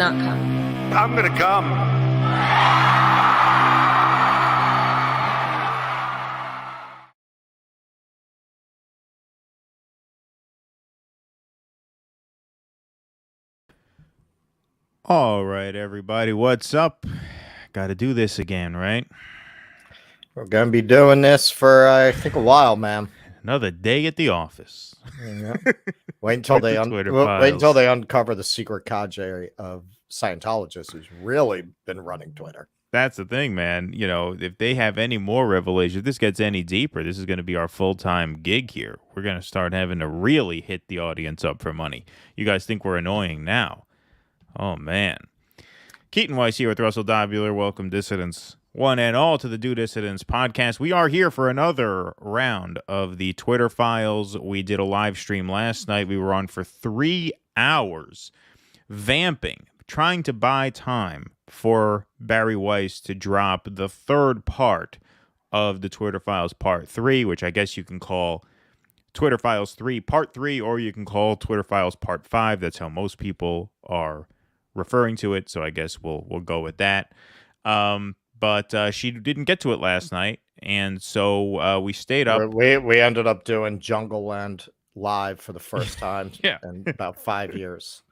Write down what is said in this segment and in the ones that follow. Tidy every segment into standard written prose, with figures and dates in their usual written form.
not come. I'm gonna come. All right, everybody, what's up? Got to do this again, right? We're going to be doing this for, I think, a while, man. Another day at the office. Yeah. Wait until they uncover the secret cadre of Scientologists who's really been running Twitter. That's the thing, man. You know, if they have any more revelations, if this gets any deeper, this is going to be our full-time gig here. We're going to start having to really hit the audience up for money. You guys think we're annoying now? Oh, man. Keaton Weiss here with Russell Dobular. Welcome, dissidents, one and all, to the Do Dissidents podcast. We are here for another round of the Twitter files. We did a live stream last night. We were on for 3 hours, vamping, trying to buy time for Bari Weiss to drop the third part of the Twitter files part 3, which I guess you can call Twitter files 3 part 3, or you can call Twitter files part 5. That's how most people are referring to it, so I guess we'll go with that. But she didn't get to it last night, and so we stayed up. We ended up doing Jungle Land live for the first time Yeah. in about 5 years.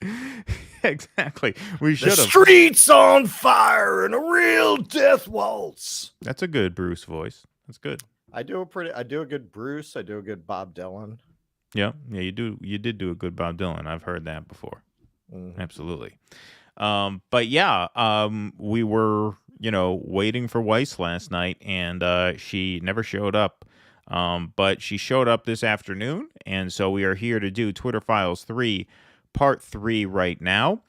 Exactly. We should The have. streets on fire and a real death waltz. That's a good Bruce voice. That's good. I do a good Bruce. I do a good Bob Dylan. Yeah, you do. You did do a good Bob Dylan. I've heard that before. Absolutely. But yeah, we were, waiting for Weiss last night, and she never showed up. But she showed up this afternoon, and so we are here to do Twitter Files 3, Part 3 right now.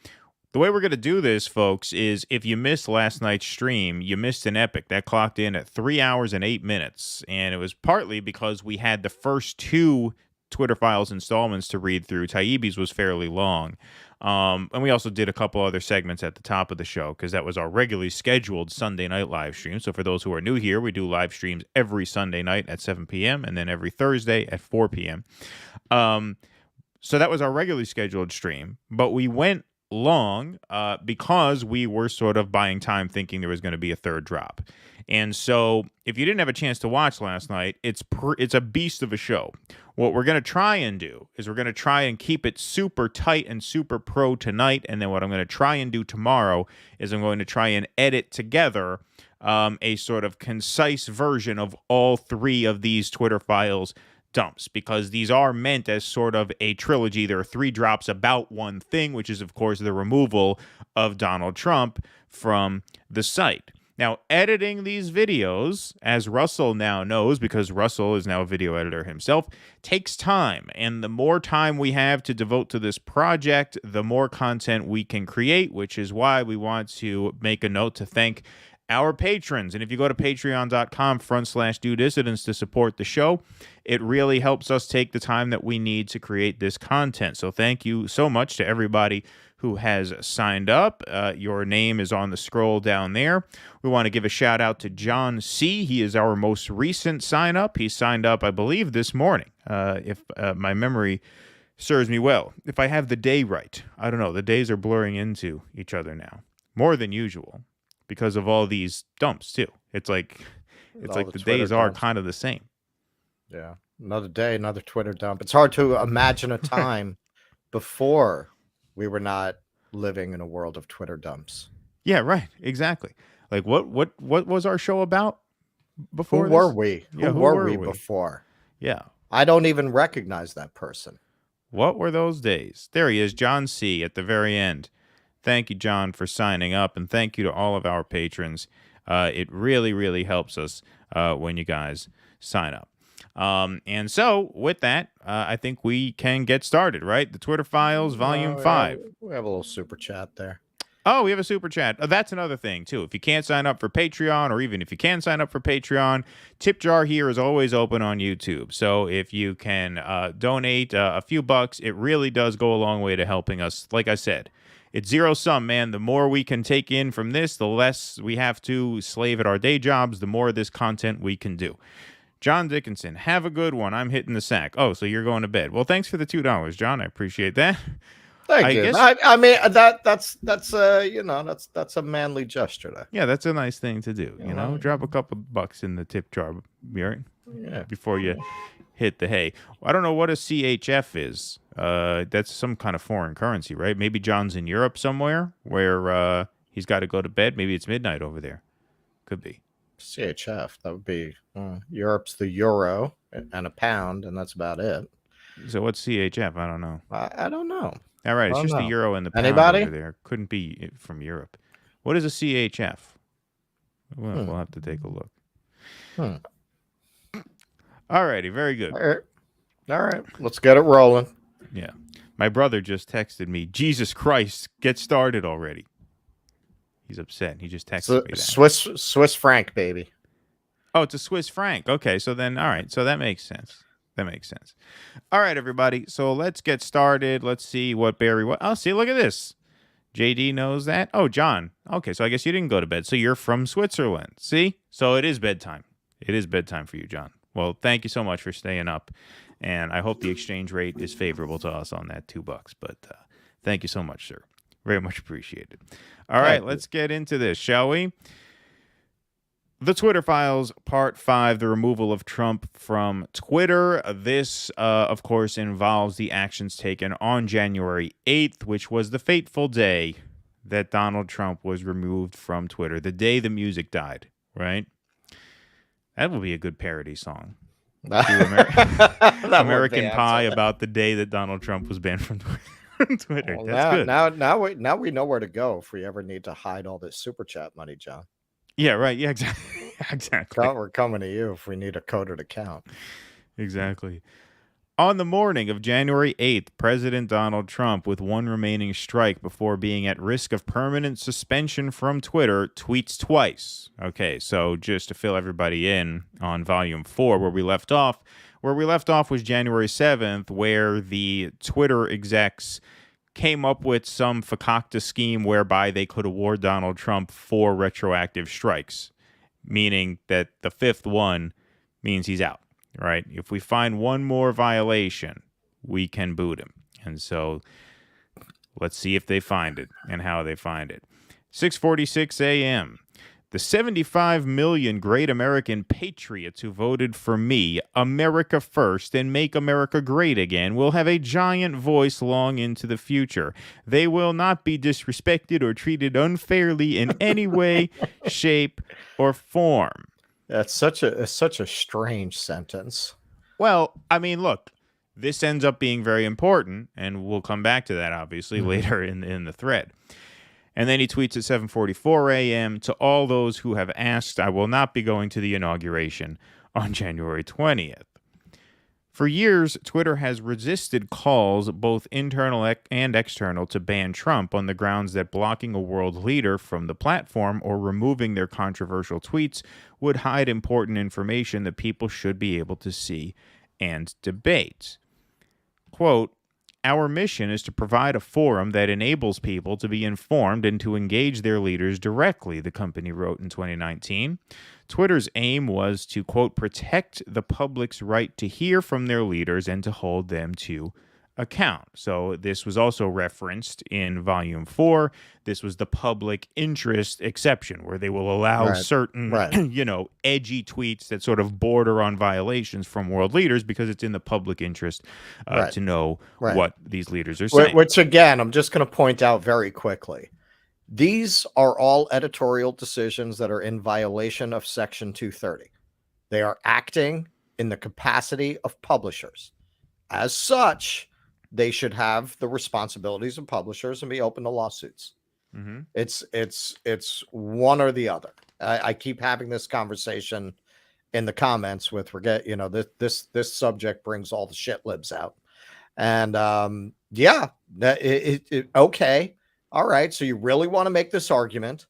The way we're going to do this, folks, is if you missed last night's stream, you missed an epic. That clocked in at 3 hours and 8 minutes, and it was partly because we had the first 2 Twitter Files installments to read through. Taibbi's was fairly long. And we also did a couple other segments at the top of the show because that was our regularly scheduled Sunday night live stream. So for those who are new here, we do live streams every Sunday night at 7 p.m. and then every Thursday at 4 p.m. So that was our regularly scheduled stream, but we went long because we were sort of buying time thinking there was going to be a third drop. And so if you didn't have a chance to watch last night, it's a beast of a show. What we're going to try and do is we're going to try and keep it super tight and super pro tonight. And then what I'm going to try and do tomorrow is I'm going to try and edit together a sort of concise version of all 3 of these Twitter files dumps, because these are meant as sort of a trilogy. There are 3 drops about one thing, which is, of course, the removal of Donald Trump from the site. Now, editing these videos, as Russell now knows, because Russell is now a video editor himself, takes time. And the more time we have to devote to this project, the more content we can create, which is why we want to make a note to thank our patrons. And if you go to patreon.com/DoDissidents to support the show, it really helps us take the time that we need to create this content. So thank you so much to everybody who has signed up. Your name is on the scroll down there. We want to give a shout out to John C. He is our most recent sign up. He signed up, I believe, this morning, if my memory serves me well. If I have the day right. I don't know. The days are blurring into each other now, more than usual, because of all these dumps too. It's like the days are kind of the same. Yeah. Another day, another Twitter dump. It's hard to imagine a time before we were not living in a world of Twitter dumps. Yeah, right. Exactly. Like what was our show about before? Who were we? Yeah, who were we before? Yeah. I don't even recognize that person. What were those days? There he is, John C. at the very end. Thank you, John, for signing up, and thank you to all of our patrons. It really, really helps us when you guys sign up. And so, with that, I think we can get started, right? The Twitter Files, Volume 5. We have a little super chat there. Oh, we have a super chat. That's another thing, too. If you can't sign up for Patreon, or even if you can sign up for Patreon, tip jar here is always open on YouTube. So if you can donate a few bucks, it really does go a long way to helping us. Like I said, it's zero sum, man. The more we can take in from this, the less we have to slave at our day jobs, the more of this content we can do. John Dickinson, have a good one. I'm hitting the sack. Oh, so you're going to bed. Well, thanks for the $2, John. I appreciate that. Thank I you. guess I mean that's that's a manly gesture there. yeah, that's a nice thing to do. You know, Drop a couple bucks in the tip jar, right? yeah. Before you hit the hay. I don't know what a CHF is. That's some kind of foreign currency, right? Maybe John's in Europe somewhere where he's got to go to bed. Maybe it's midnight over there. Could be. CHF. That would be Europe's the euro and a pound, and that's about it. So what's CHF? I don't know. I don't know. All right, I it's don't just the know. euro and the pound Anybody? over there. Couldn't be from Europe. What is a CHF? Well, we'll have to take a look. All righty, very good. All right. Let's get it rolling. Yeah. My brother just texted me, Jesus Christ, get started already. He's upset. He just texted me that. Swiss franc, baby. Oh, it's a Swiss franc. Okay, so then, all right. So that makes sense. That makes sense. All right, everybody. So let's get started. Let's see what Barry... Oh, see, look at this. JD knows that. Oh, John. Okay, so I guess you didn't go to bed. So you're from Switzerland. See? So it is bedtime. It is bedtime for you, John. Well, thank you so much for staying up. And I hope the exchange rate is favorable to us on that $2. But thank you so much, sir. Very much appreciated. All right, let's get into this, shall we? The Twitter Files, Part 5, the removal of Trump from Twitter. This, of course, involves the actions taken on January 8th, which was the fateful day that Donald Trump was removed from Twitter, the day the music died, right? That would be a good parody song. American Pie about the day that Donald Trump was banned from Twitter. Well, That's good. Now we know where to go if we ever need to hide all this super chat money, John. Yeah, right. Yeah, exactly. Exactly. We're coming to you if we need a coded account. Exactly. On the morning of January 8th, President Donald Trump, with one remaining strike before being at risk of permanent suspension from Twitter, tweets twice. Okay, so just to fill everybody in on Volume 4, where we left off was January 7th, where the Twitter execs came up with some fakakta scheme whereby they could award Donald Trump 4 retroactive strikes, meaning that the fifth one means he's out, right? If we find one more violation, we can boot him. And so let's see if they find it and how they find it. 6:46 a.m. The 75 million great American patriots who voted for me, America first, and make America great again, will have a giant voice long into the future. They will not be disrespected or treated unfairly in any way, shape, or form. That's such a strange sentence. Well, I mean, look, this ends up being very important, and we'll come back to that, obviously, later in the thread. And then he tweets at 7:44 a.m. to all those who have asked, I will not be going to the inauguration on January 20th. For years, Twitter has resisted calls, both internal and external, to ban Trump on the grounds that blocking a world leader from the platform or removing their controversial tweets would hide important information that people should be able to see and debate. Quote, our mission is to provide a forum that enables people to be informed and to engage their leaders directly, the company wrote in 2019. Twitter's aim was to, quote, protect the public's right to hear from their leaders and to hold them to account. So this was also referenced in Volume 4. This was the public interest exception, where they will allow certain, edgy tweets that sort of border on violations from world leaders because it's in the public interest to know what these leaders are saying. Which, again, I'm just going to point out very quickly. These are all editorial decisions that are in violation of Section 230. They are acting in the capacity of publishers. As such, they should have the responsibilities of publishers and be open to lawsuits. Mm-hmm. It's one or the other. I keep having this conversation in the comments with this subject brings all the shit libs out. And okay. All right. So you really want to make this argument.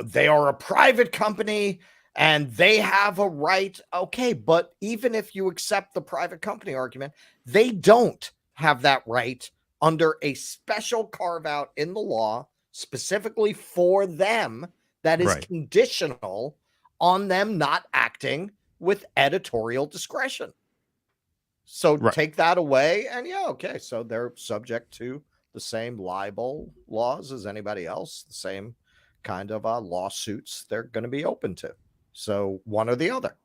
They are a private company and they have a right. Okay. But even if you accept the private company argument, they don't have that right under a special carve out in the law specifically for them that is conditional on them not acting with editorial discretion. So take that away and so they're subject to the same libel laws as anybody else, the same kind of lawsuits they're going to be open to. So one or the other.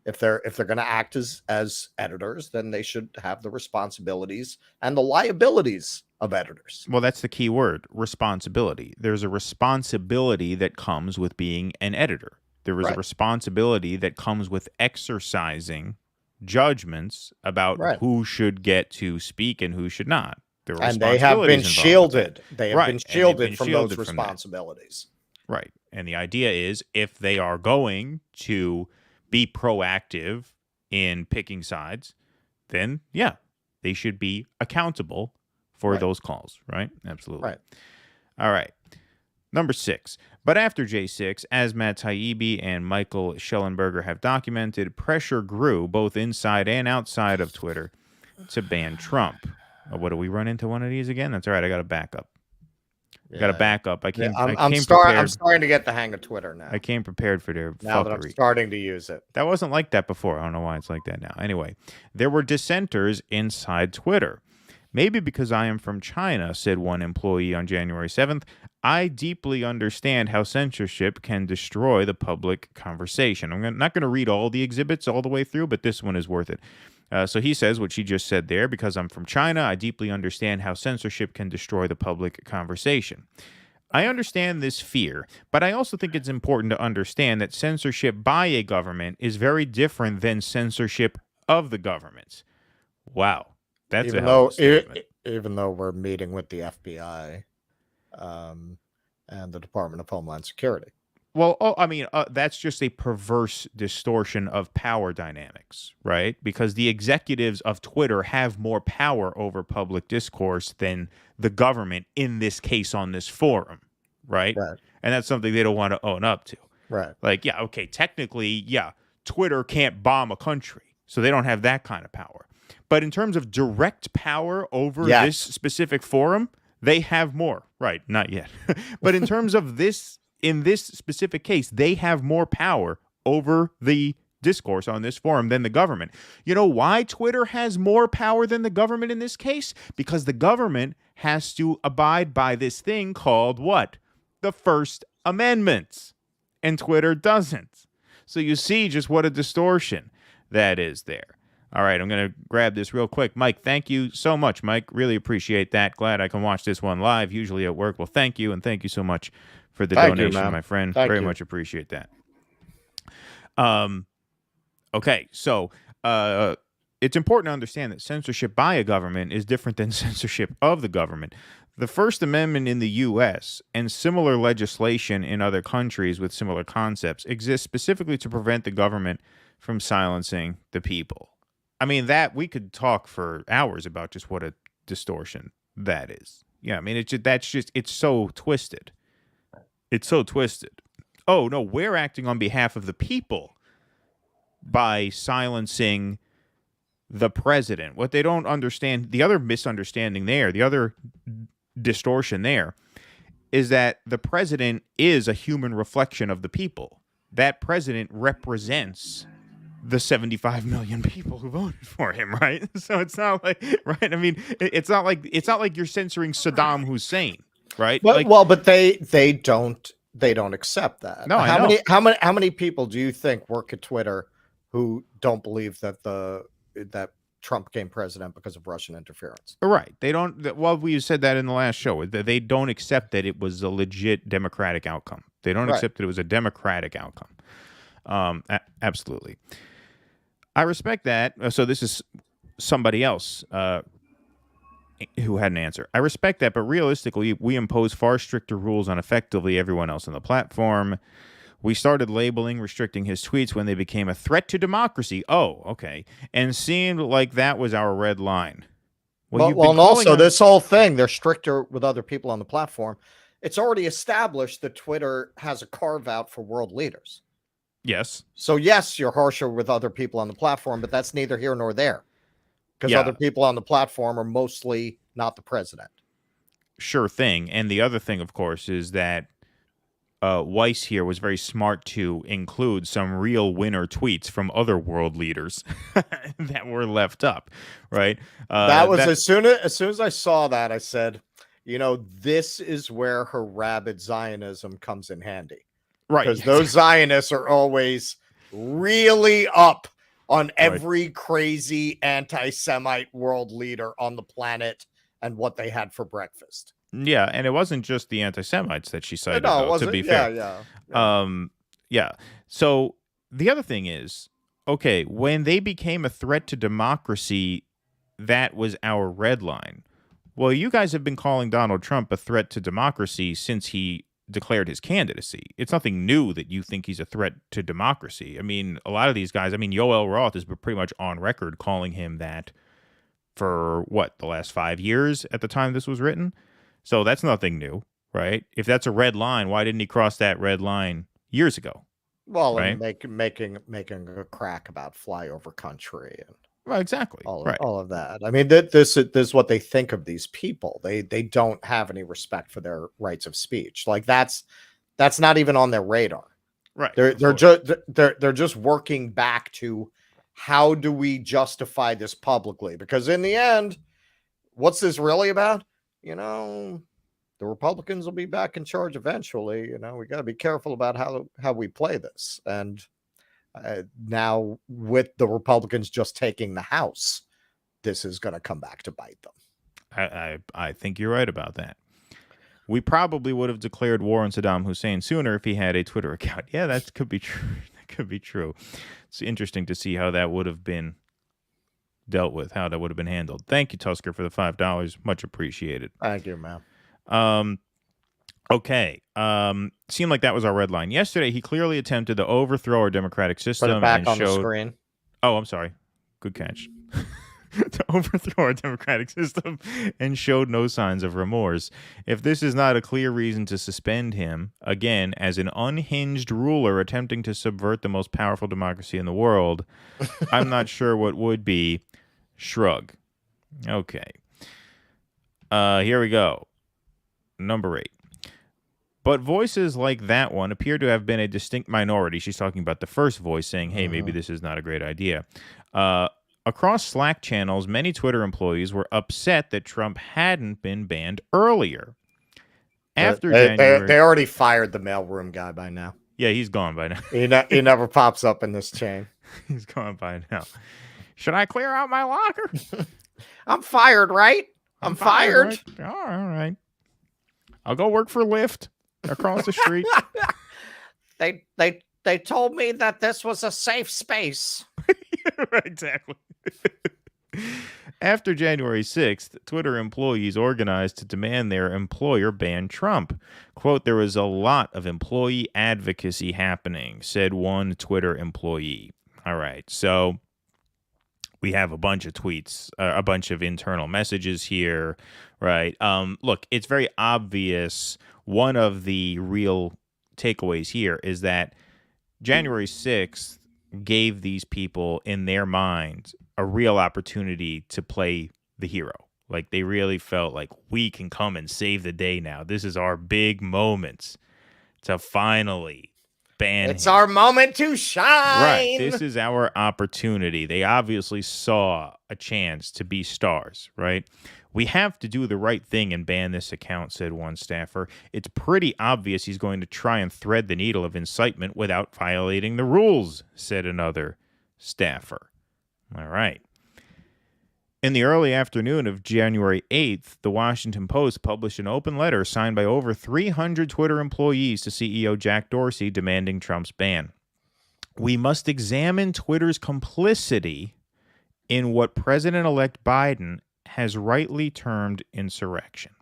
If they're going to act as editors, then they should have the responsibilities and the liabilities of editors. Well, that's the key word, responsibility. There's a responsibility that comes with being an editor. There is a responsibility that comes with exercising judgments about who should get to speak and who should not. And they have been shielded. They have been shielded from those responsibilities. Right. And the idea is if they are going to be proactive in picking sides, then, yeah, they should be accountable for those calls. Right? Absolutely. Right. All right. Number 6. But after J6, as Matt Taibbi and Michael Schellenberger have documented, pressure grew both inside and outside of Twitter to ban Trump. What do we run into one of these again? That's all right. I got a backup. Yeah. Got to back up. I'm starting to get the hang of Twitter now. I came prepared for their now fuckery. That I'm starting to use it. That wasn't like that before. I don't know why it's like that now. Anyway, there were dissenters inside Twitter. Maybe because I am from China, said one employee on January 7th. I deeply understand how censorship can destroy the public conversation. I'm not going to read all the exhibits all the way through, but this one is worth it. So he says what she just said there, because I'm from China, I deeply understand how censorship can destroy the public conversation. I understand this fear, but I also think it's important to understand that censorship by a government is very different than censorship of the government. Wow. That's a hell of a statement. Even though we're meeting with the FBI and the Department of Homeland Security. Well, that's just a perverse distortion of power dynamics, right? Because the executives of Twitter have more power over public discourse than the government in this case on this forum, right? And that's something they don't want to own up to. Right. Like, yeah, okay, technically, yeah, Twitter can't bomb a country, so they don't have that kind of power. But in terms of direct power over this specific forum, they have more. Right, not yet. But in terms of this, in this specific case, they have more power over the discourse on this forum than the government. You know why Twitter has more power than the government in this case? Because the government has to abide by this thing called what? The First Amendment. And Twitter doesn't. So you see just what a distortion that is there. All right, I'm going to grab this real quick. Mike, thank you so much, Mike. Really appreciate that. Glad I can watch this one live, usually at work. Well, thank you, and thank you so much for the donation, my friend. Very much appreciate that. Okay, so it's important to understand that censorship by a government is different than censorship of the government. The First Amendment in the U.S. and similar legislation in other countries with similar concepts exists specifically to prevent the government from silencing the people. I mean, that we could talk for hours about just what a distortion that is. Yeah, I mean, it's so twisted. It's so twisted. Oh, no, we're acting on behalf of the people by silencing the president. What they don't understand, the other misunderstanding there, the other distortion there, is that the president is a human reflection of the people. That president represents the 75 million people who voted for him, right? So it's not like, right? I mean, it's not like you're censoring Saddam Hussein, right? But they don't accept that. No, how many people do you think work at Twitter who don't believe that that Trump became president because of Russian interference? Right. They don't. Well, we said that in the last show. They don't accept that it was a legit democratic outcome. They don't accept that it was a democratic outcome. Absolutely. I respect that. So this is somebody else who had an answer. I respect that, but realistically, we impose far stricter rules on effectively everyone else on the platform. We started labeling, restricting his tweets when they became a threat to democracy. Oh, okay. And seemed like that was our red line. And also this whole thing, they're stricter with other people on the platform. It's already established that Twitter has a carve out for world leaders. Yes. So yes, you're harsher with other people on the platform, but that's neither here nor there. Because other people on the platform are mostly not the president. Sure thing. And the other thing, of course, is that Weiss here was very smart to include some real winner tweets from other world leaders that were left up, right? As soon as I saw that, I said, this is where her rabid Zionism comes in handy. Right. Because those Zionists are always really up on every crazy anti-Semite world leader on the planet and what they had for breakfast. Yeah, and it wasn't just the anti-Semites that she cited, No, though, to be fair. Yeah. So the other thing is, okay, when they became a threat to democracy, that was our red line. Well, you guys have been calling Donald Trump a threat to democracy since he declared his candidacy. It's nothing new that you think he's a threat to democracy. I mean, a lot of these guys, Yoel Roth has been pretty much on record calling him that for, the last 5 years at the time this was written? So that's nothing new, right? If that's a red line, why didn't he cross that red line years ago? Well, right? and making a crack about flyover country and exactly. All of that. I mean, this is what they think of these people. They don't have any respect for their rights of speech. Like that's not even on their radar. Right. They're just working back to how do we justify this publicly? Because in the end, what's this really about? The Republicans will be back in charge eventually. We got to be careful about how we play this. And now with the Republicans just taking the House, this is going to come back to bite them. I think you're right about that. We probably would have declared war on Saddam Hussein sooner if he had a Twitter account. Yeah, that could be true. That could be true. It's interesting to see how that would have been dealt with, how that would have been handled. Thank you, Tusker, for the $5. Much appreciated. Thank you, man. Okay. Seemed like that was our red line. Yesterday, he clearly attempted to overthrow our democratic system. Put it back on the screen. Oh, I'm sorry. Good catch. To overthrow our democratic system and showed no signs of remorse. If this is not a clear reason to suspend him, again, as an unhinged ruler attempting to subvert the most powerful democracy in the world, I'm not sure what would be. Shrug. Okay. Here we go. Number 8. But voices like that one appear to have been a distinct minority. She's talking about the first voice saying, hey, maybe this is not a great idea. Across Slack channels, many Twitter employees were upset that Trump hadn't been banned earlier. After January, they already fired the mailroom guy by now. Yeah, he's gone by now. He never pops up in this chain. He's gone by now. Should I clear out my locker? I'm fired, right? I'm fired. Right? All right. I'll go work for Lyft across the street. They told me that this was a safe space. Right, exactly. After January 6th, Twitter employees organized to demand their employer ban Trump. Quote, there was a lot of employee advocacy happening, said one Twitter employee. All right, so we have a bunch of tweets, a bunch of internal messages here, right? Look, it's very obvious. One of the real takeaways here is that January 6th gave these people in their minds a real opportunity to play the hero. Like they really felt like we can come and save the day now. This is our big moment to finally ban It's him. our moment to shine. Right. This is our opportunity. They obviously saw a chance to be stars, right? We have to do the right thing and ban this account, said one staffer. It's pretty obvious he's going to try and thread the needle of incitement without violating the rules, said another staffer. All right. In the early afternoon of January 8th, the Washington Post published an open letter signed by over 300 Twitter employees to CEO Jack Dorsey demanding Trump's ban. We must examine Twitter's complicity in what President-elect Biden has rightly termed insurrection.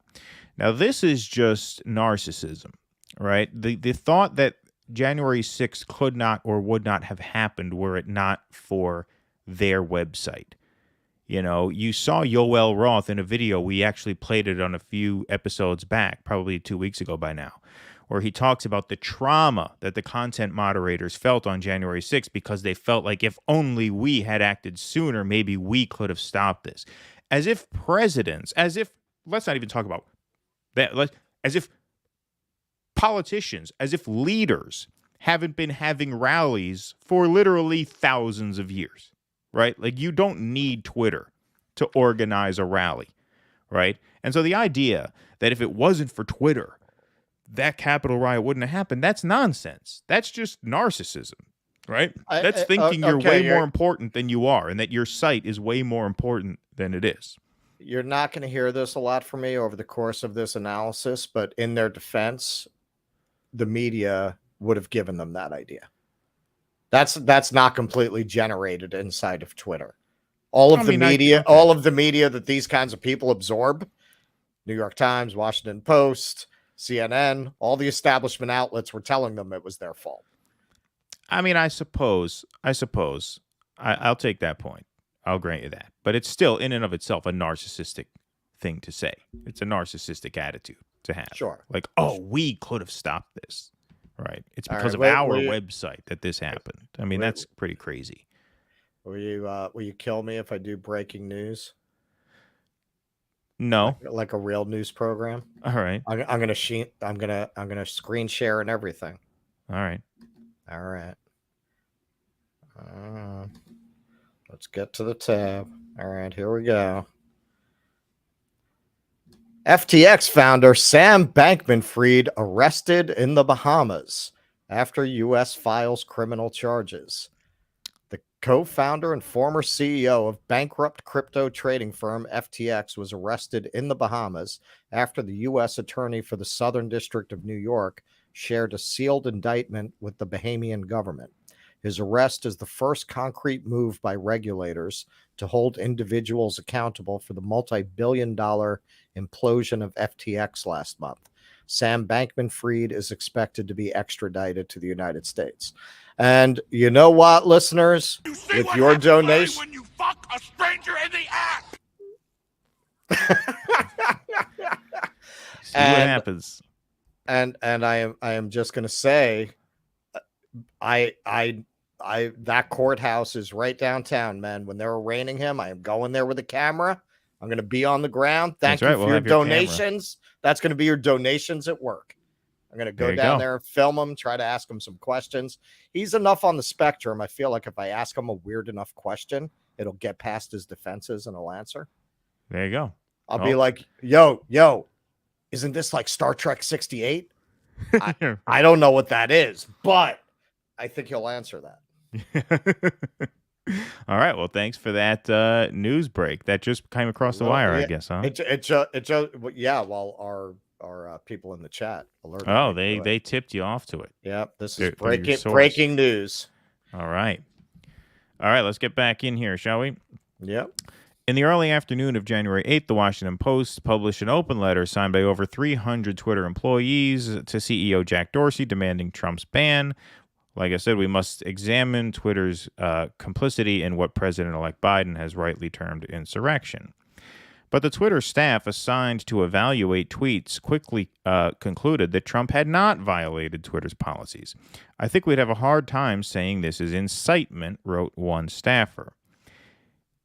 Now, this is just narcissism, right? The thought that January 6th could not or would not have happened were it not for their website. You know, you saw Yoel Roth in a video. We actually played it on a few episodes back, probably 2 weeks ago by now, where he talks about the trauma that the content moderators felt on January 6th because they felt like if only we had acted sooner, maybe we could have stopped this. As if presidents, let's not even talk about that, as if politicians, as if leaders haven't been having rallies for literally thousands of years. Right? Like you don't need Twitter to organize a rally, right? And so the idea that if it wasn't for Twitter, that Capitol riot wouldn't have happened, that's nonsense. That's just narcissism, right? That's thinking you're way more important than you are and that your site is way more important than it is. You're not going to hear this a lot from me over the course of this analysis, but in their defense, the media would have given them that idea. That's not completely generated inside of Twitter. All of the media that these kinds of people absorb, New York Times, Washington Post, CNN, all the establishment outlets were telling them it was their fault. I mean, I suppose I'll take that point. I'll grant you that. But it's still, in and of itself, a narcissistic thing to say. It's a narcissistic attitude to have. Sure. Like, oh, we could have stopped this. Right. It's because of our website that this happened. I mean, that's pretty crazy. Will you kill me if I do breaking news? No. Like a real news program? All right. I'm gonna screen share and everything. All right. Let's get to the tab. All right, here we go. FTX founder Sam Bankman-Fried arrested in the Bahamas after U.S. files criminal charges. The co-founder and former CEO of bankrupt crypto trading firm FTX was arrested in the Bahamas after the U.S. attorney for the Southern District of New York shared a sealed indictment with the Bahamian government. His arrest is the first concrete move by regulators to hold individuals accountable for the multi-billion-dollar implosion of FTX last month. Sam Bankman-Fried is expected to be extradited to the United States. And you know what, listeners? With your donation, when you fuck a stranger in the ass. See what happens. And I am just going to say, that courthouse is right downtown, man. When they're arraigning him, I am going there with a camera. I'm going to be on the ground. Thank you for your donations. That's going to be your donations at work. I'm going to go down there and film him, try to ask him some questions. He's enough on the spectrum. I feel like if I ask him a weird enough question, it'll get past his defenses and he'll answer. There you go. I'll be like, yo, isn't this like Star Trek 68? I don't know what that is, but I think he'll answer that. All right. Well, thanks for that news break. That just came across the wire, I guess, huh? Well, our people in the chat alerted. Oh, they tipped you off to it. Yep. This is breaking news. All right. Let's get back in here, shall we? Yep. In the early afternoon of January 8th, the Washington Post published an open letter signed by over 300 Twitter employees to CEO Jack Dorsey demanding Trump's ban. Like I said, we must examine Twitter's complicity in what President-elect Biden has rightly termed insurrection. But the Twitter staff assigned to evaluate tweets quickly concluded that Trump had not violated Twitter's policies. I think we'd have a hard time saying this is incitement, wrote one staffer.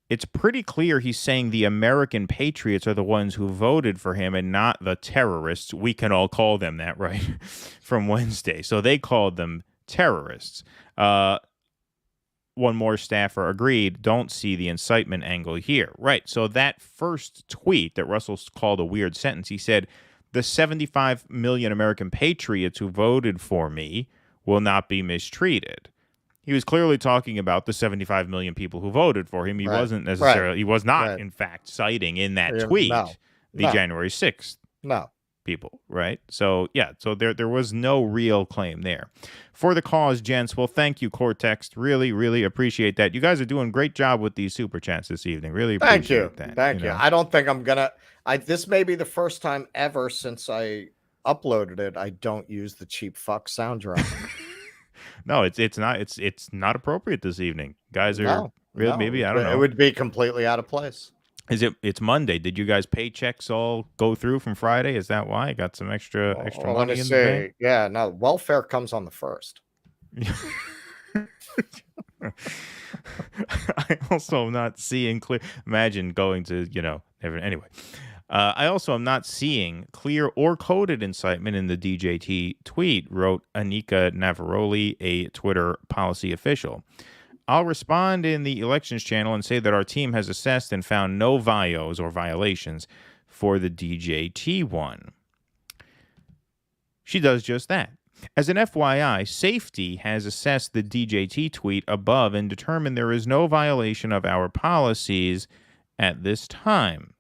It's pretty clear he's saying the American patriots are the ones who voted for him and not the terrorists. We can all call them that, right? From Wednesday. So they called them terrorists. One more staffer agreed, don't see the incitement angle here. Right. So that first tweet that Russell called a weird sentence, he said, the 75 million American patriots who voted for me will not be mistreated. He was clearly talking about the 75 million people who voted for him. He wasn't necessarily, he was not, in fact, citing in that tweet the January 6th people, right? So, so there was no real claim there. For the cause, gents, well, thank you, Cortex. Really, really appreciate that. You guys are doing a great job with these super chats this evening. Really appreciate that. Thank you. I don't think I'm going to, this may be the first time ever since I uploaded it, I don't use the cheap fuck sound drop. No, it's not appropriate this evening. Guys are maybe I don't know. It would be completely out of place. It's Monday. Did you guys paychecks all go through from Friday? Is that why? Got some extra money in the bank? Yeah, no, welfare comes on the 1st. I also am not seeing clear. Imagine going to, anyway. I also am not seeing clear or coded incitement in the DJT tweet, wrote Anika Navaroli, a Twitter policy official. I'll respond in the elections channel and say that our team has assessed and found no vios or violations. for the DJT one. She does just that. As an FYI, Safety has assessed the DJT tweet above and determined there is no violation of our policies at this time.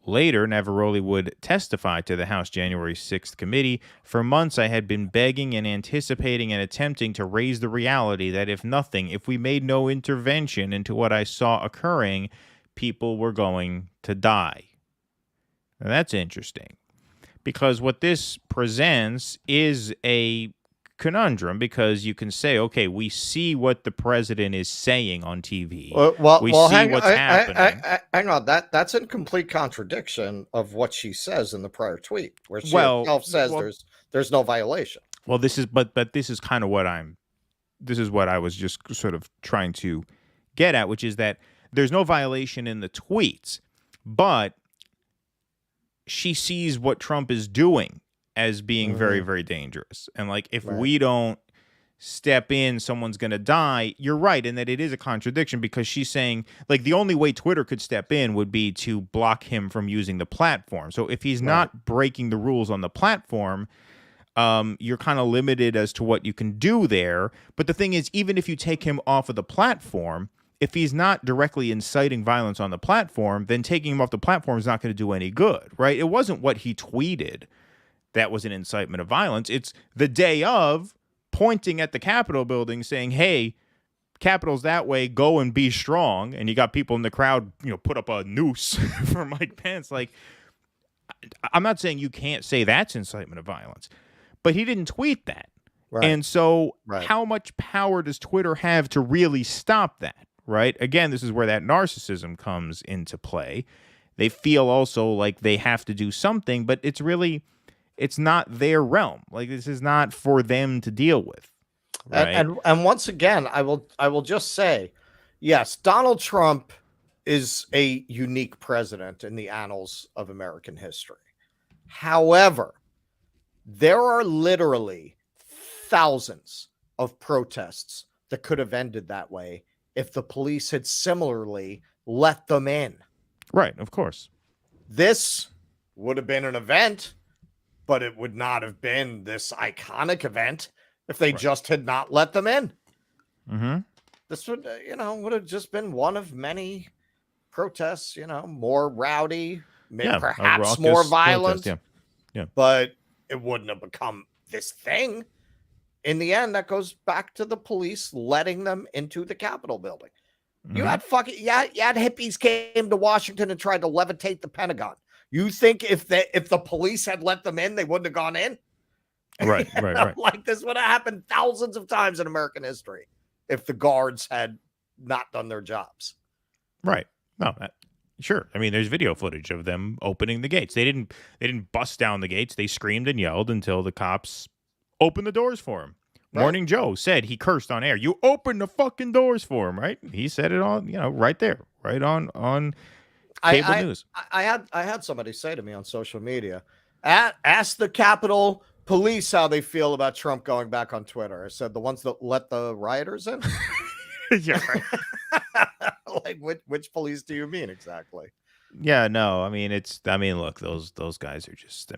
Later, Navaroli would testify to the House January 6th committee. For months, I had been begging and anticipating and attempting to raise the reality that if we made no intervention into what I saw occurring, people were going to die. Now, that's interesting, because what this presents is a conundrum, because you can say, okay, we see what the president is saying on TV. We see what's happening. Hang on, that's in complete contradiction of what she says in the prior tweet, where she herself says there's no violation. Well, this is kind of what I was just sort of trying to get at, which is that there's no violation in the tweets, but she sees what Trump is doing as being very, very dangerous. And like, if we don't step in, someone's going to die. You're right in that it is a contradiction, because she's saying, like, the only way Twitter could step in would be to block him from using the platform. So if he's not breaking the rules on the platform, you're kind of limited as to what you can do there. But the thing is, even if you take him off of the platform, if he's not directly inciting violence on the platform, then taking him off the platform is not going to do any good, right? It wasn't what he tweeted that was an incitement of violence. It's the day of pointing at the Capitol building saying, hey, Capitol's that way, go and be strong. And you got people in the crowd, put up a noose for Mike Pence. Like, I'm not saying you can't say that's incitement of violence, but he didn't tweet that. Right. And so how much power does Twitter have to really stop that? Right. Again, this is where that narcissism comes into play. They feel also like they have to do something, but it's not their realm. Like, this is not for them to deal with. Right? And once again, I will just say, yes, Donald Trump is a unique president in the annals of American history. However, there are literally thousands of protests that could have ended that way if the police had similarly let them in. Right, of course. This would have been an event, but it would not have been this iconic event if they just had not let them in. Mm-hmm. This would, would have just been one of many protests, more rowdy, perhaps more violent. Yeah. But it wouldn't have become this thing. In the end, that goes back to the police letting them into the Capitol building. Mm-hmm. You had hippies came to Washington and tried to levitate the Pentagon. You think if the police had let them in, they wouldn't have gone in? Right. Like, this would have happened thousands of times in American history if the guards had not done their jobs. Right. No, sure. I mean, there's video footage of them opening the gates. They didn't bust down the gates. They screamed and yelled until the cops opened the doors for him. Right. Morning Joe said he cursed on air. You opened the fucking doors for him, right? He said it on, right there, right on cable news. I had somebody say to me on social media, ask the Capitol Police how they feel about Trump going back on Twitter. I said, the ones that let the rioters in? Yeah, right. Like, which police do you mean exactly? Yeah, no, look, those guys are just,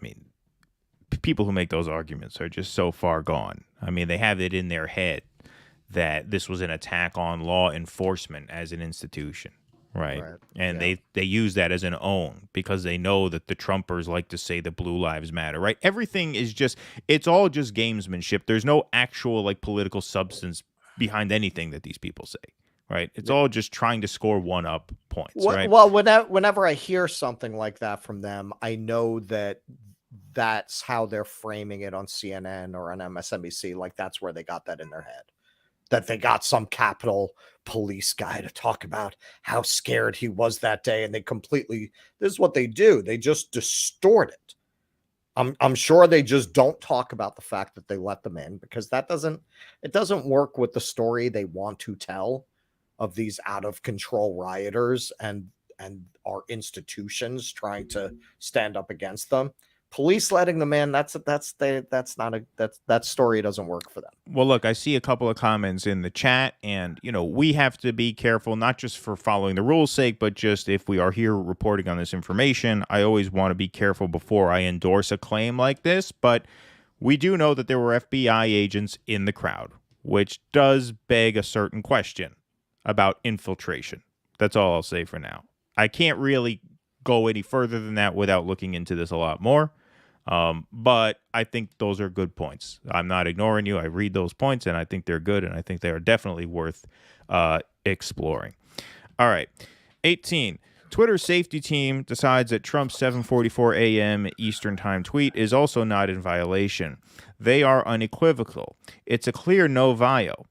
people who make those arguments are just so far gone. They have it in their head that this was an attack on law enforcement as an institution. Right. And they use that as an own because they know that the Trumpers like to say that blue lives matter. Right. Everything is it's all just gamesmanship. There's no actual political substance behind anything that these people say. Right. It's all just trying to score one-up points. Right. Well, whenever I hear something like that from them, I know that that's how they're framing it on CNN or on MSNBC. Like, that's where they got that in their head. That they got some Capitol Police guy to talk about how scared he was that day. And this is what they do. They just distort it. I'm sure they just don't talk about the fact that they let them in, because it doesn't work with the story they want to tell of these out of control rioters and our institutions trying to stand up against them. police letting them in, that story doesn't work for them. Well, look, I see a couple of comments in the chat, and we have to be careful, not just for following the rules' sake, but just if we are here reporting on this information. I always want to be careful before I endorse a claim like this, but we do know that there were FBI agents in the crowd, which does beg a certain question about infiltration. That's all I'll say for now. I can't really go any further than that without looking into this a lot more. But I think those are good points. I'm not ignoring you. I read those points, and I think they're good, and I think they are definitely worth exploring. All right. 18. Twitter's safety team decides that Trump's 7:44 a.m. Eastern Time tweet is also not in violation. They are unequivocal. It's a clear no vio.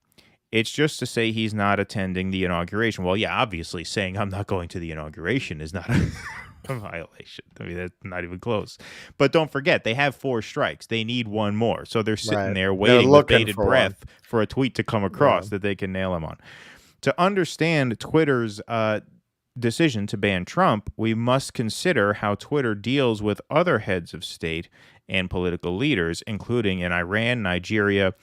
It's just to say he's not attending the inauguration. Well, yeah, obviously saying I'm not going to the inauguration is not a violation. I mean, that's not even close. But don't forget, they have 4 strikes. They need one more. So they're sitting there waiting with bated breath for a tweet to come across that they can nail him on. To understand Twitter's decision to ban Trump, we must consider how Twitter deals with other heads of state and political leaders, including in Iran, Nigeria,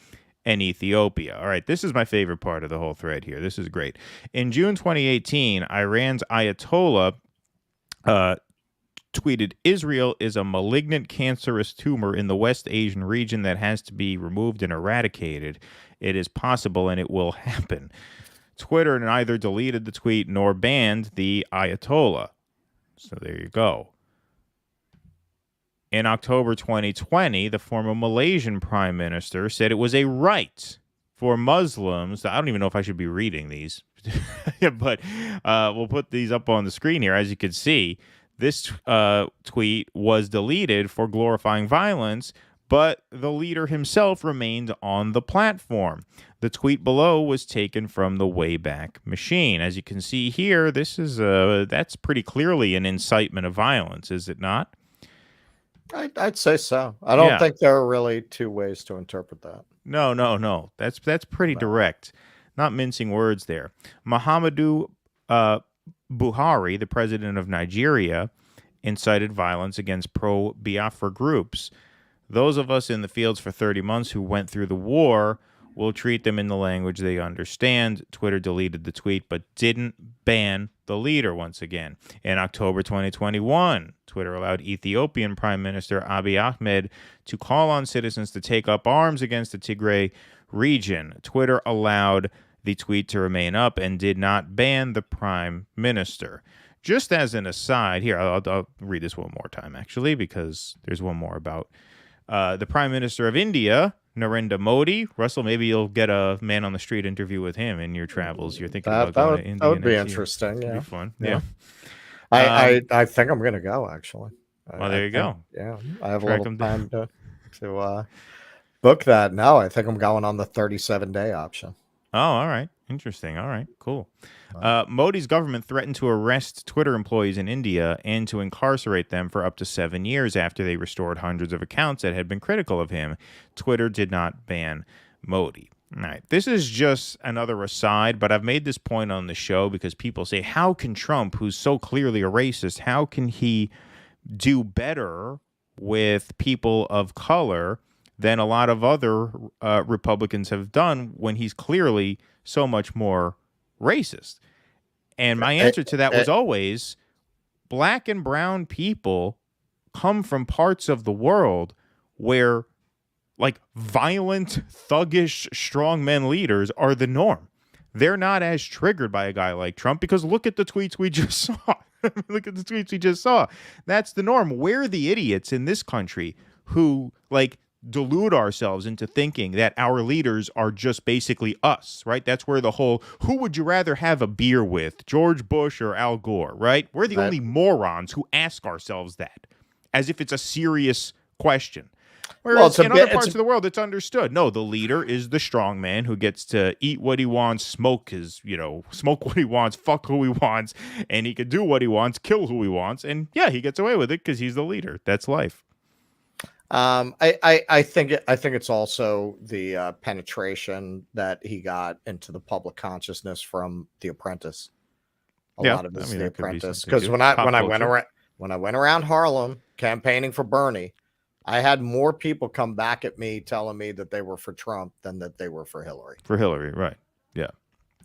and Ethiopia. All right, this is my favorite part of the whole thread here. This is great. In June 2018, Iran's Ayatollah tweeted, Israel is a malignant cancerous tumor in the West Asian region that has to be removed and eradicated. It is possible and it will happen. Twitter neither deleted the tweet nor banned the Ayatollah. So there you go. In October 2020, the former Malaysian prime minister said it was a right for Muslims. I don't even know if I should be reading these, but we'll put these up on the screen here. As you can see, this tweet was deleted for glorifying violence, but the leader himself remained on the platform. The tweet below was taken from the Wayback Machine. As you can see here, this is that's pretty clearly an incitement of violence, is it not? I'd say so. I don't think there are really 2 ways to interpret that. No. That's pretty direct. Not mincing words there. Muhammadu Buhari, the president of Nigeria, incited violence against pro-Biafra groups. Those of us in the fields for 30 months who went through the war will treat them in the language they understand. Twitter deleted the tweet, but didn't ban the leader once again. In October 2021, Twitter allowed Ethiopian Prime Minister Abiy Ahmed to call on citizens to take up arms against the Tigray region. Twitter allowed the tweet to remain up and did not ban the Prime Minister. Just as an aside, here, I'll read this one more time, actually, because there's one more about the Prime Minister of India, Narendra Modi. Russell, maybe you'll get a man on the street interview with him in your travels. You're thinking about going to India. That would be interesting. That'd be fun. Yeah. I think I'm going to go, actually. Well, there you go. Yeah. I have a little time to book that. No, I think I'm going on the 37-day option. Oh, all right. Interesting. All right. Cool. Modi's government threatened to arrest Twitter employees in India and to incarcerate them for up to 7 years after they restored hundreds of accounts that had been critical of him. Twitter did not ban Modi. All right. This is just another aside, but I've made this point on the show because people say, how can Trump, who's so clearly a racist, how can he do better with people of color than a lot of other Republicans have done when he's clearly so much more racist? And my answer to that was always, black and brown people come from parts of the world where, like, violent, thuggish, strongmen leaders are the norm. They're not as triggered by a guy like Trump because look at the tweets we just saw. Look at the tweets we just saw. That's the norm. We're the idiots in this country who, like, delude ourselves into thinking that our leaders are just basically us, right? That's where the whole, who would you rather have a beer with, George Bush or Al Gore, right? We're the only morons who ask ourselves that as if it's a serious question. Whereas in other parts of the world, it's understood. No, the leader is the strong man who gets to eat what he wants, smoke what he wants, fuck who he wants, and he can do what he wants, kill who he wants, and yeah, he gets away with it because he's the leader. That's life. I think it's also the penetration that he got into the public consciousness from The Apprentice. A lot of it is The Apprentice, because when I went around Harlem campaigning for Bernie, I had more people come back at me telling me that they were for Trump than that they were for Hillary. For Hillary, right. Yeah.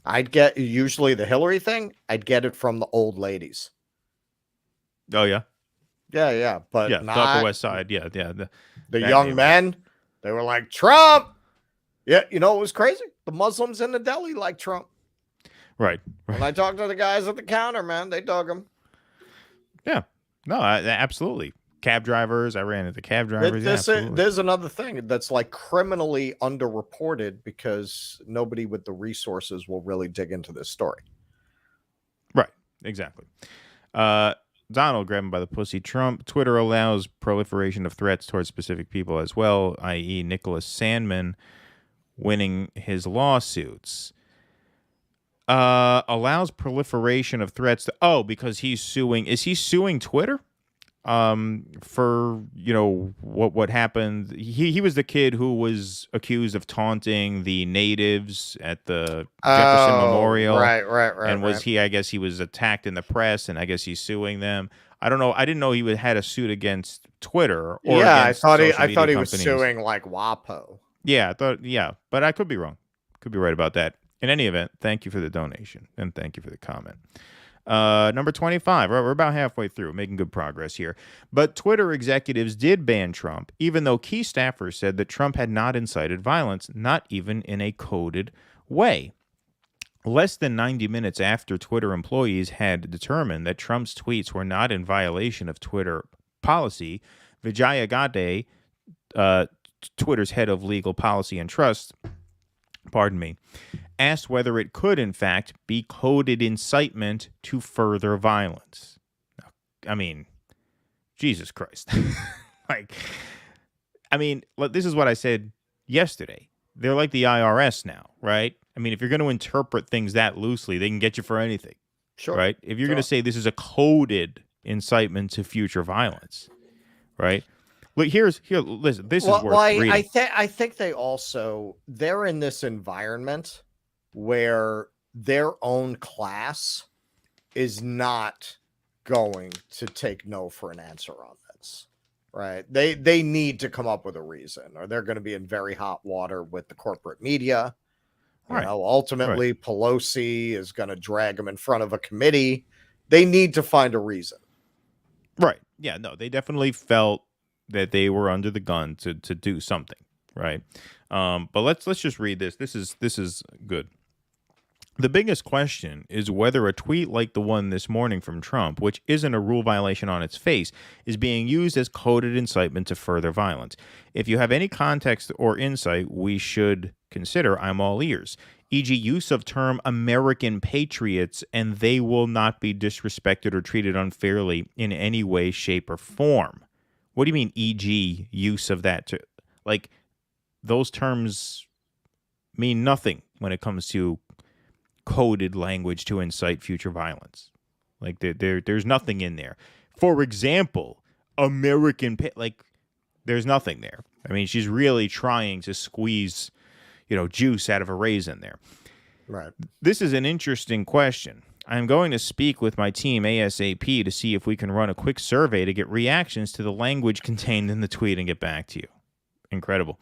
I'd get usually the Hillary thing, I'd get it from the old ladies. Oh, yeah? Yeah. But Yeah, the not Upper West Side. Yeah. the young men. They were like, Trump. Yeah, you know, it was crazy. The Muslims in the deli like Trump. Right. When I talked to the guys at the counter, man, they dug him. Yeah. No, absolutely. Cab drivers. I ran into cab drivers. There's another thing that's like criminally underreported because nobody with the resources will really dig into this story. Right. Exactly. Donald grabbing by the pussy. Twitter allows proliferation of threats towards specific people as well, i.e. Nicholas Sandman winning his lawsuits. Allows proliferation of threats because he's suing. Is he suing Twitter? For what happened. He was the kid who was accused of taunting the natives at the Jefferson Memorial. Right. And I guess he was attacked in the press, and I guess he's suing them. I don't know. I didn't know he had a suit against Twitter. I thought he was suing like WAPO. Yeah, but I could be wrong. Could be right about that. In any event, thank you for the donation and thank you for the comment. Number 25. We're about halfway through, making good progress here. But Twitter executives did ban Trump, even though key staffers said that Trump had not incited violence, not even in a coded way. Less than 90 minutes after Twitter employees had determined that Trump's tweets were not in violation of Twitter policy, Vijaya Gadde, Twitter's head of legal policy and trust, asked whether it could, in fact, be coded incitement to further violence. I mean, Jesus Christ. This is what I said yesterday. They're like the IRS now, right? I mean, if you're going to interpret things that loosely, they can get you for anything. Sure. Right? If you're going to say this is a coded incitement to future violence, right? Look, listen, this is worth reading. I think they're in this environment where their own class is not going to take no for an answer on this, right? They need to come up with a reason, or they're going to be in very hot water with the corporate media. Right. Ultimately, Pelosi is going to drag them in front of a committee. They need to find a reason. Right. Yeah, no, they definitely felt that they were under the gun to do something, right? But let's just read this. This is good. The biggest question is whether a tweet like the one this morning from Trump, which isn't a rule violation on its face, is being used as coded incitement to further violence. If you have any context or insight we should consider, I'm all ears. E.g. use of term American patriots, and they will not be disrespected or treated unfairly in any way, shape, or form. What do you mean, e.g., use of that? Those terms mean nothing when it comes to coded language to incite future violence. There's nothing in there. For example, there's nothing there. I mean, she's really trying to squeeze, juice out of a raisin there. Right. This is an interesting question. I'm going to speak with my team ASAP to see if we can run a quick survey to get reactions to the language contained in the tweet and get back to you. Incredible.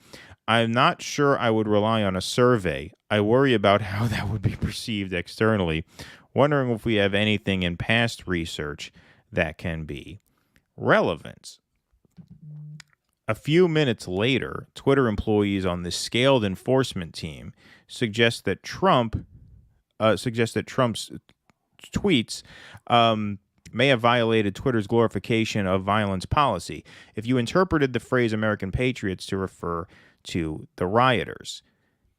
I'm not sure I would rely on a survey. I worry about how that would be perceived externally, wondering if we have anything in past research that can be relevant. A few minutes later, Twitter employees on the scaled enforcement team suggest that Trump's tweets may have violated Twitter's glorification of violence policy if you interpreted the phrase American patriots to refer to the rioters.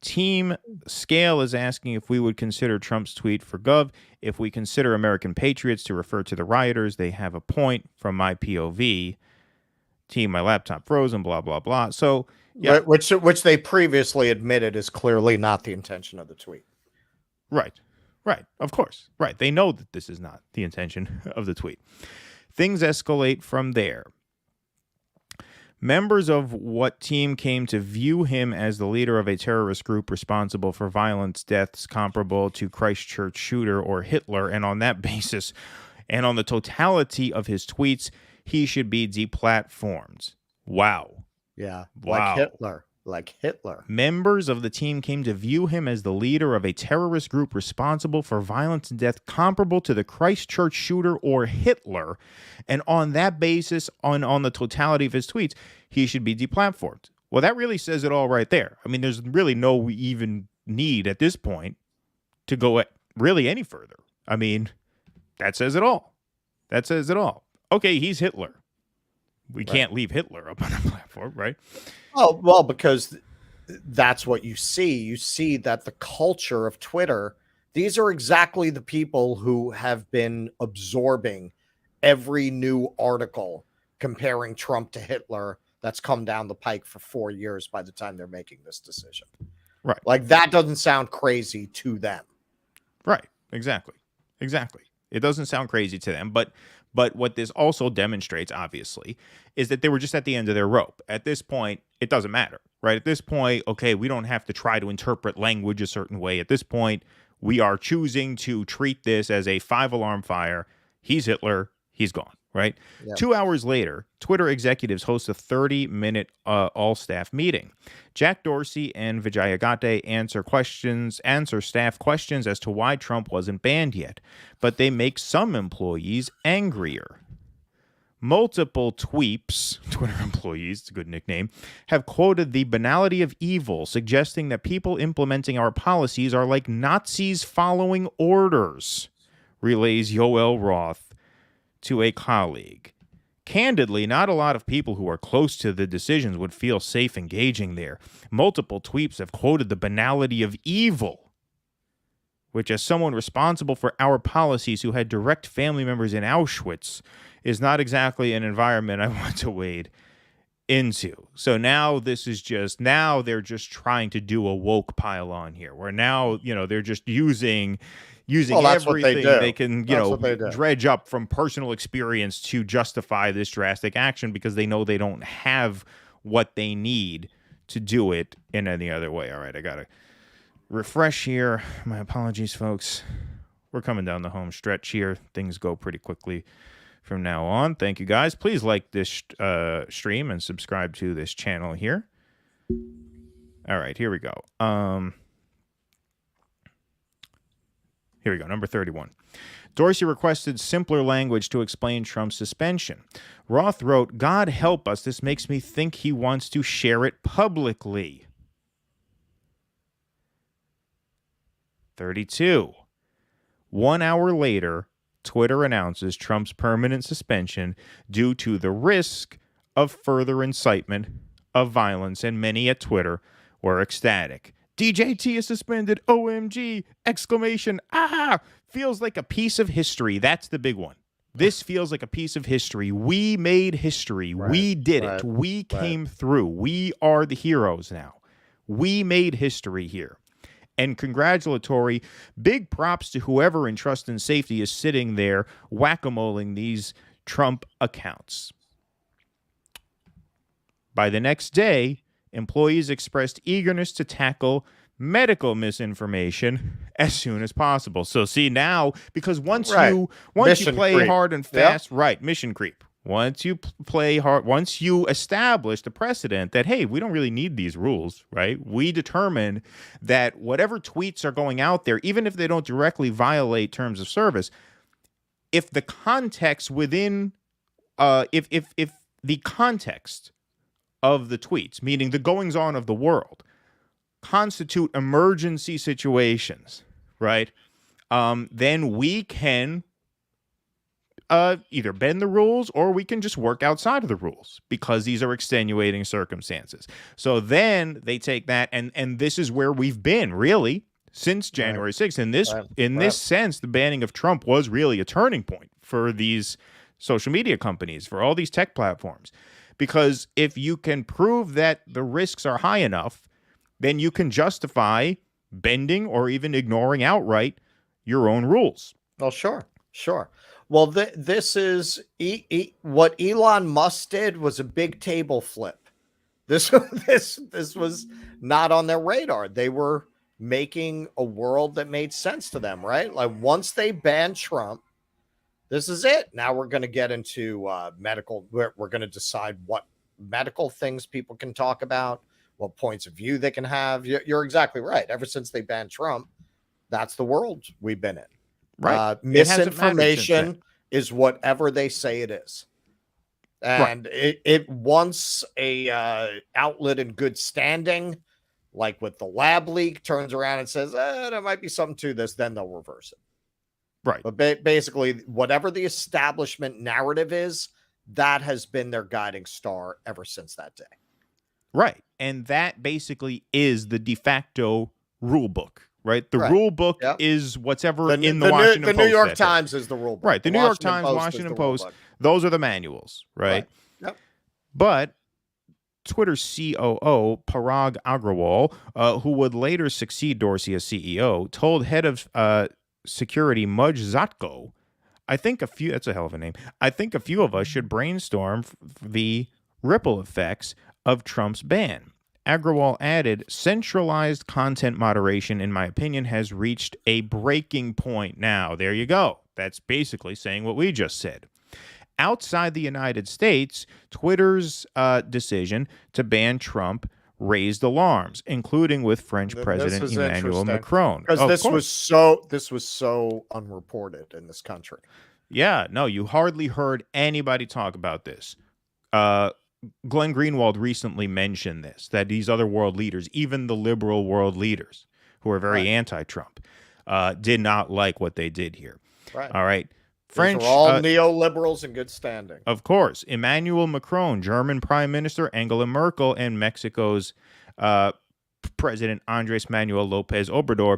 Team Scale is asking if we would consider Trump's tweet for Gov. If we consider American patriots to refer to the rioters, they have a point from my POV. Team, my laptop frozen, blah, blah, blah. So, yeah. Which they previously admitted is clearly not the intention of the tweet. Right. Of course. Right. They know that this is not the intention of the tweet. Things escalate from there. Members of what team came to view him as the leader of a terrorist group responsible for violence, deaths comparable to Christchurch shooter or Hitler, and on that basis, and on the totality of his tweets, he should be deplatformed. Wow. Yeah. Wow. Like Hitler. Members of the team came to view him as the leader of a terrorist group responsible for violence and death comparable to the Christchurch shooter or Hitler. And on that basis, on the totality of his tweets, he should be deplatformed. Well, that really says it all right there. I mean, there's really no even need at this point to go really any further. I mean, that says it all. That says it all. Okay, he's Hitler. We can't leave Hitler up on the platform, right? Oh, well, because that's what you see. You see that the culture of Twitter, these are exactly the people who have been absorbing every new article comparing Trump to Hitler that's come down the pike for 4 years by the time they're making this decision. Right. Like, that doesn't sound crazy to them. Right. Exactly. It doesn't sound crazy to them, but what this also demonstrates, obviously, is that they were just at the end of their rope. At this point, it doesn't matter, right? At this point, okay, we don't have to try to interpret language a certain way. At this point, we are choosing to treat this as a 5-alarm fire. He's Hitler. He's gone, right? Yep. 2 hours later, Twitter executives host a 30-minute all-staff meeting. Jack Dorsey and Vijay Agate answer staff questions as to why Trump wasn't banned yet, but they make some employees angrier. Multiple tweeps, Twitter employees, it's a good nickname, have quoted the banality of evil, suggesting that people implementing our policies are like Nazis following orders, relays Yoel Roth to a colleague. Candidly, not a lot of people who are close to the decisions would feel safe engaging there. Multiple tweets have quoted the banality of evil, which, as someone responsible for our policies who had direct family members in Auschwitz, is not exactly an environment I want to wade into. So now they're just trying to do a woke pile on here, where now, they're just using everything they can, dredge up from personal experience to justify this drastic action, because they know they don't have what they need to do it in any other way. All right, I got to refresh here. My apologies, folks. We're coming down the home stretch here. Things go pretty quickly from now on. Thank you, guys. Please like this stream and subscribe to this channel here. All right, here we go. Here we go, number 31. Dorsey requested simpler language to explain Trump's suspension. Roth wrote, "God help us, this makes me think he wants to share it publicly." 32. 1 hour later, Twitter announces Trump's permanent suspension due to the risk of further incitement of violence, and many at Twitter were ecstatic. DJT is suspended. OMG! Exclamation. Ah! Feels like a piece of history. That's the big one. This feels like a piece of history. We made history. Right, we did it. We came through. We are the heroes now. We made history here. And congratulatory, big props to whoever in trust and safety is sitting there whack-a-moling these Trump accounts. By the next day, employees expressed eagerness to tackle medical misinformation as soon as possible. So see now, because once you play creep. Hard and fast, mission creep. Once you play hard, once you establish the precedent that, hey, we don't really need these rules, right? We determine that whatever tweets are going out there, even if they don't directly violate terms of service, if the context within, if the context of the tweets, meaning the goings-on of the world, constitute emergency situations, right? Then we can either bend the rules, or we can just work outside of the rules, because these are extenuating circumstances. So then they take that, and this is where we've been really since January 6th. In this sense, the banning of Trump was really a turning point for these social media companies, for all these tech platforms. Because if you can prove that the risks are high enough, then you can justify bending or even ignoring outright your own rules. Oh, sure. Well, this is what Elon Musk did was a big table flip. This was not on their radar. They were making a world that made sense to them, right? Like, once they banned Trump, this is it. Now we're going to get into medical. We're going to decide what medical things people can talk about, what points of view they can have. You're exactly right. Ever since they banned Trump, that's the world we've been in. Right. Misinformation is whatever they say it is. And it once a outlet in good standing, like with the lab leak, turns around and says, there might be something to this, then they'll reverse it. Right. But basically, whatever the establishment narrative is, that has been their guiding star ever since that day. Right. And that basically is the de facto rule book, right? The rule book is whatever in the Washington Post. The New York Times is the rule book. Right. The New York Times, Washington Post, those are the manuals, right? Yep. But Twitter's COO, Parag Agrawal, who would later succeed Dorsey as CEO, told head of security Mudge Zatko, that's a hell of a name. I think a few of us should brainstorm the ripple effects of Trump's ban. Agrawal added, centralized content moderation, in my opinion, has reached a breaking point now. There you go. That's basically saying what we just said. Outside the United States, Twitter's decision to ban Trump raised alarms, including with French President Emmanuel Macron. Because this was so unreported in this country. Yeah, no, you hardly heard anybody talk about this. Glenn Greenwald recently mentioned this, that these other world leaders, even the liberal world leaders who are very anti-Trump, did not like what they did here. Right. All right. French, these are all neoliberals in good standing. Of course. Emmanuel Macron, German Prime Minister Angela Merkel, and Mexico's President Andres Manuel Lopez Obrador,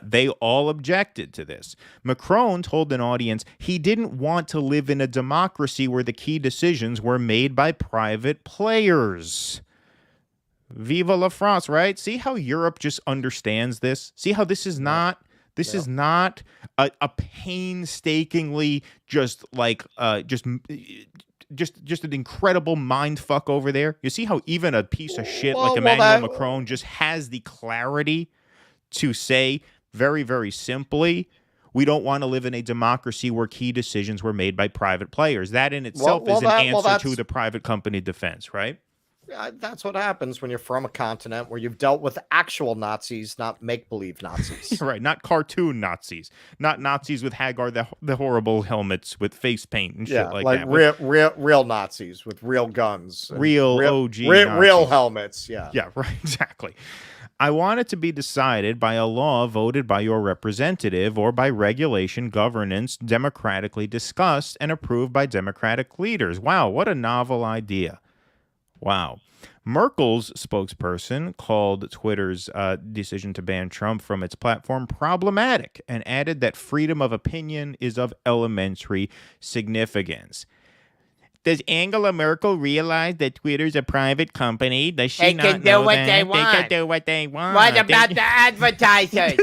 they all objected to this. Macron told an audience he didn't want to live in a democracy where the key decisions were made by private players. Viva la France, right? See how Europe just understands this? See how this is not... This is not a painstakingly just an incredible mind fuck over there. You see how even a piece of shit like Emmanuel Macron just has the clarity to say very, very simply, we don't want to live in a democracy where key decisions were made by private players. That in itself is an answer to the private company defense, right? That's what happens when you're from a continent where you've dealt with actual Nazis, not make-believe Nazis. Right, not cartoon Nazis, not Nazis with Hagar the horrible helmets with face paint and shit like that. Real Nazis with real guns, real OG, real helmets. Yeah, right, exactly. I want it to be decided by a law voted by your representative or by regulation, governance, democratically discussed and approved by democratic leaders. Wow, what a novel idea. Wow. Merkel's spokesperson called Twitter's decision to ban Trump from its platform problematic and added that freedom of opinion is of elementary significance. Does Angela Merkel realize that Twitter's a private company? Does she not know that? They can do what they want. What about the advertisers?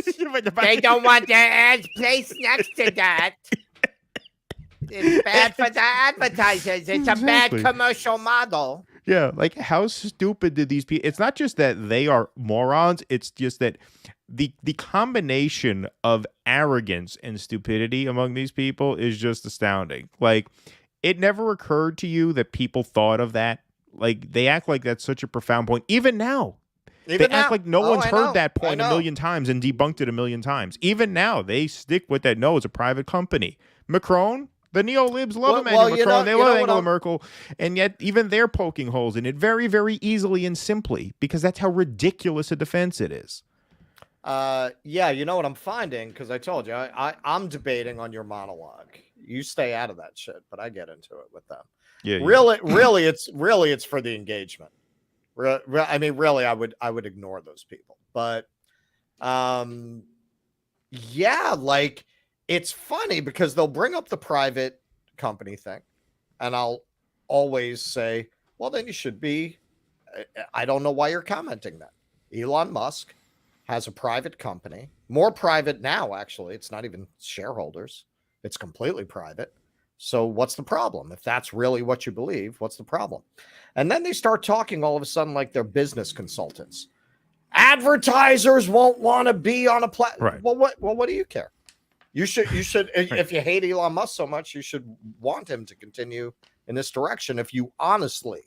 They don't want their ads placed next to that. It's bad for the advertisers. It's a bad commercial model. Yeah, like how stupid did these people... It's not just that they are morons. It's just that the combination of arrogance and stupidity among these people is just astounding. Like, it never occurred to you that people thought of that. Like, they act like that's such a profound point. Even now. They act like no one's heard that point a million times and debunked it a million times. Even now, they stick with that. No, it's a private company. Macron... The neo-libs love Emmanuel Macron. They love Angela Merkel. And yet even they're poking holes in it very, very easily and simply because that's how ridiculous a defense it is. Yeah, you know what I'm finding? Because I told you, I'm debating on your monologue. You stay out of that shit, but I get into it with them. Yeah. Really, it's for the engagement. I mean, really, I would ignore those people. But yeah, like... It's funny because they'll bring up the private company thing, and I'll always say, well, then you should be. I don't know why you're commenting that. Elon Musk has a private company, more private now, actually. It's not even shareholders. It's completely private. So what's the problem? If that's really what you believe, what's the problem? And then they start talking all of a sudden like they're business consultants. Advertisers won't want to be on a platform. Right. Well, what do you care? You should, if you hate Elon Musk so much, you should want him to continue in this direction if you honestly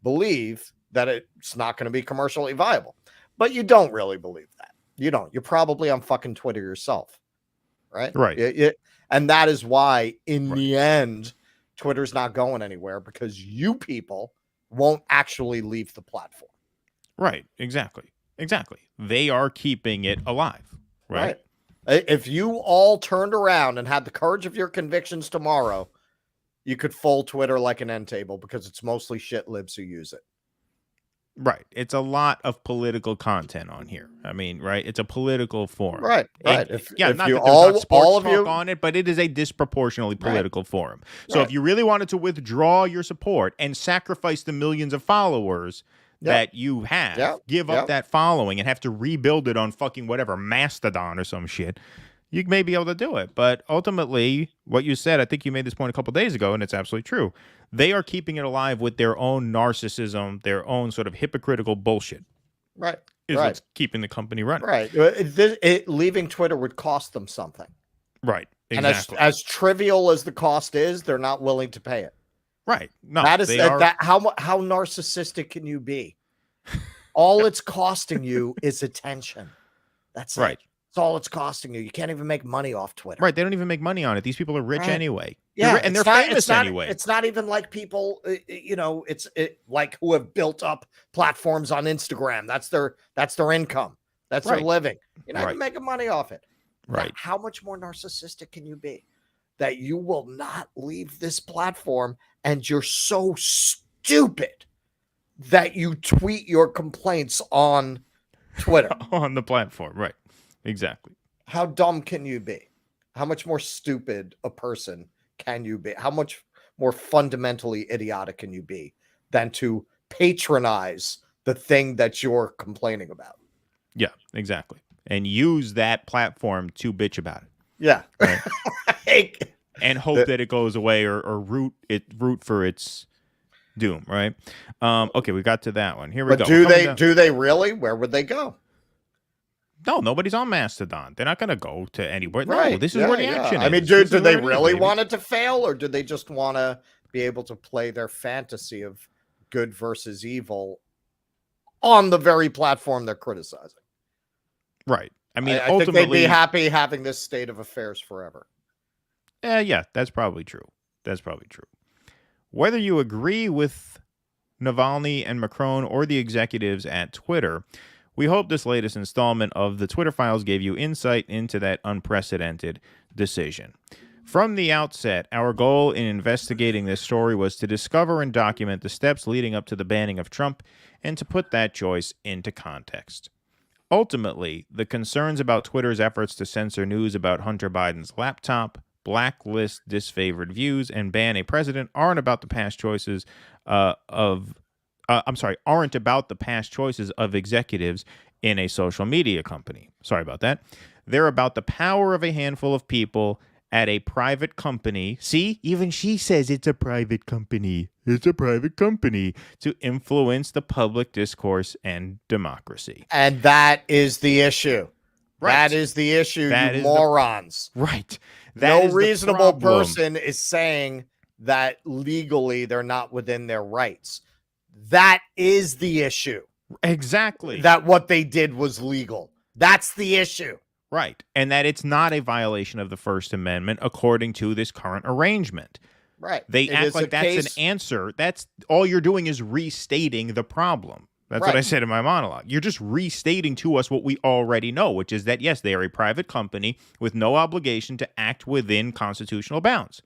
believe that it's not going to be commercially viable. But you don't really believe that. You don't. You're probably on fucking Twitter yourself, right? Right. And that is why, in the end, Twitter's not going anywhere, because you people won't actually leave the platform. Right. Exactly. They are keeping it alive. Right. If you all turned around and had the courage of your convictions tomorrow, you could fold Twitter like an end table, because it's mostly shit libs who use it. Right. It's a lot of political content on here. I mean, right? It's a political forum. Right. Not If that you there's all not sports of talk you on it, but it is a disproportionately political forum. So Right. if you really wanted to withdraw your support and sacrifice the millions of followers that you have, give up that following and have to rebuild it on fucking whatever, Mastodon or some shit, you may be able to do it. But ultimately, what you said, I think you made this point a couple days ago, and it's absolutely true. They are keeping it alive with their own narcissism, their own sort of hypocritical bullshit. Right. Is what's keeping the company running. Right. Leaving Twitter would cost them something. Right. Exactly. And as trivial as the cost is, they're not willing to pay it. Right. No, that is how narcissistic can you be? All it's costing you is attention. That's right. That's all it's costing you. You can't even make money off Twitter. Right. They don't even make money on it. These people are rich anyway. Yeah, and they're famous anyway. It's not even like people, like who have built up platforms on Instagram. That's their income. That's their living. You're not even making money off it. Right. Now, how much more narcissistic can you be that you will not leave this platform, and you're so stupid that you tweet your complaints on Twitter? On the platform, right. Exactly. How dumb can you be? How much more stupid a person can you be? How much more fundamentally idiotic can you be than to patronize the thing that you're complaining about? Yeah, exactly. And use that platform to bitch about it. Yeah. Right? And hope that it goes away, or root for its doom, right? Okay, we got to that one. Here we go. Do they really? Where would they go? No, nobody's on Mastodon. They're not going to go to anywhere. No, this is where the action is. I mean, do they really want it to fail, or do they just want to be able to play their fantasy of good versus evil on the very platform they're criticizing? Right. I mean, I think they'd be happy having this state of affairs forever. Yeah, that's probably true. Whether you agree with Navalny and Macron or the executives at Twitter, we hope this latest installment of the Twitter Files gave you insight into that unprecedented decision. From the outset, our goal in investigating this story was to discover and document the steps leading up to the banning of Trump, and to put that choice into context. Ultimately, the concerns about Twitter's efforts to censor news about Hunter Biden's laptop, blacklist disfavored views, and ban a president aren't about the past choices aren't about the past choices of executives in a social media company. Sorry about that. They're about the power of a handful of people at a private company. See, even she says it's a private company. It's a private company to influence the public discourse and democracy. And that is the issue. Right. That is the issue, you morons. Right. No reasonable person is saying that legally they're not within their rights. That is the issue. Exactly. That what they did was legal. That's the issue. Right. And that it's not a violation of the First Amendment according to this current arrangement. Right. They act like that's an answer. That's all you're doing is restating the problem. That's what I said in my monologue. You're just restating to us what we already know, which is that, yes, they are a private company with no obligation to act within constitutional bounds.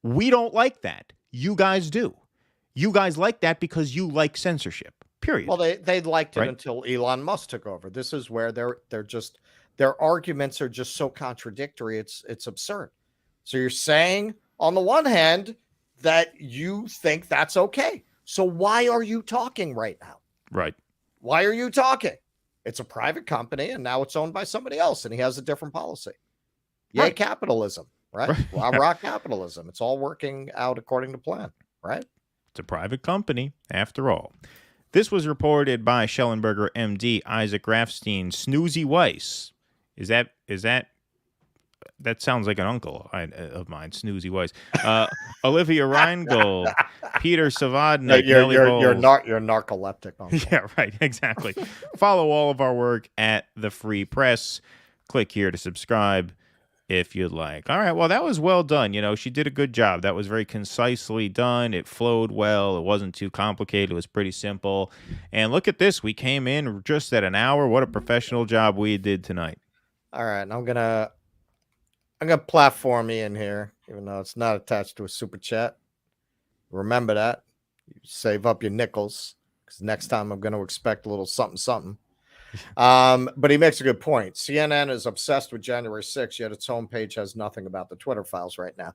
We don't like that. You guys do. You guys like that because you like censorship, period. Well, they liked it until Elon Musk took over. This is where their arguments are just so contradictory. It's absurd. So you're saying, on the one hand, that you think that's okay. So why are you talking right now? Right. Why are you talking? It's a private company, and now it's owned by somebody else, and he has a different policy. Yay, capitalism, right? Rock capitalism. It's all working out according to plan, right? It's a private company, after all. This was reported by Schellenberger, MD, Isaac Grafstein, Snoozy Weiss. That sounds like an uncle of mine, Snoozy Weiss. Olivia Reingold, Peter Savodnik, You're Nelly Bowles. you're narcoleptic. Uncle. Yeah, right. Exactly. Follow all of our work at The Free Press. Click here to subscribe if you'd like. All right. Well, that was well done. You know, she did a good job. That was very concisely done. It flowed well. It wasn't too complicated. It was pretty simple. And look at this. We came in just at an hour. What a professional job we did tonight. All right. And I'm gonna platform you in here, even though it's not attached to a super chat. Remember that. You save up your nickels, because next time I'm going to expect a little something. But he makes a good point. CNN is obsessed with January 6th, yet its homepage has nothing about the Twitter files right now.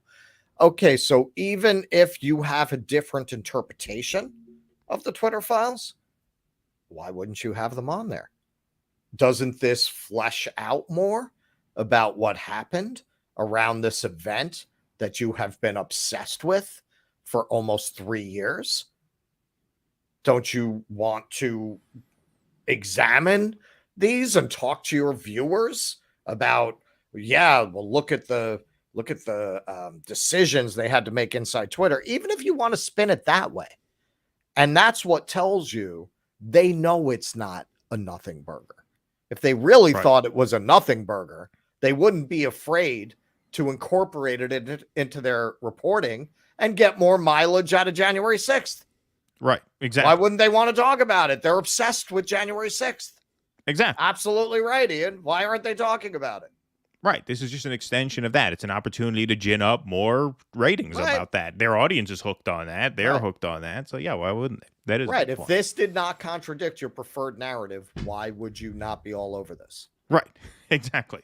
Okay, so even if you have a different interpretation of the Twitter files, why wouldn't you have them on there? Doesn't this flesh out more about what happened around this event that you have been obsessed with for almost 3 years? Don't you want to examine these and talk to your viewers about, look at the decisions they had to make inside Twitter, even if you want to spin it that way. And that's what tells you they know it's not a nothing burger. If they really thought it was a nothing burger, they wouldn't be afraid to incorporate it into their reporting and get more mileage out of January 6th. Right, exactly. Why wouldn't they want to talk about it? They're obsessed with January 6th. Exactly. Absolutely right, Ian. Why aren't they talking about it? Right. This is just an extension of that. It's an opportunity to gin up more ratings about that. Their audience is hooked on that. They're hooked on that. So, yeah, why wouldn't they? That is right. If this did not contradict your preferred narrative, why would you not be all over this? Right. Exactly.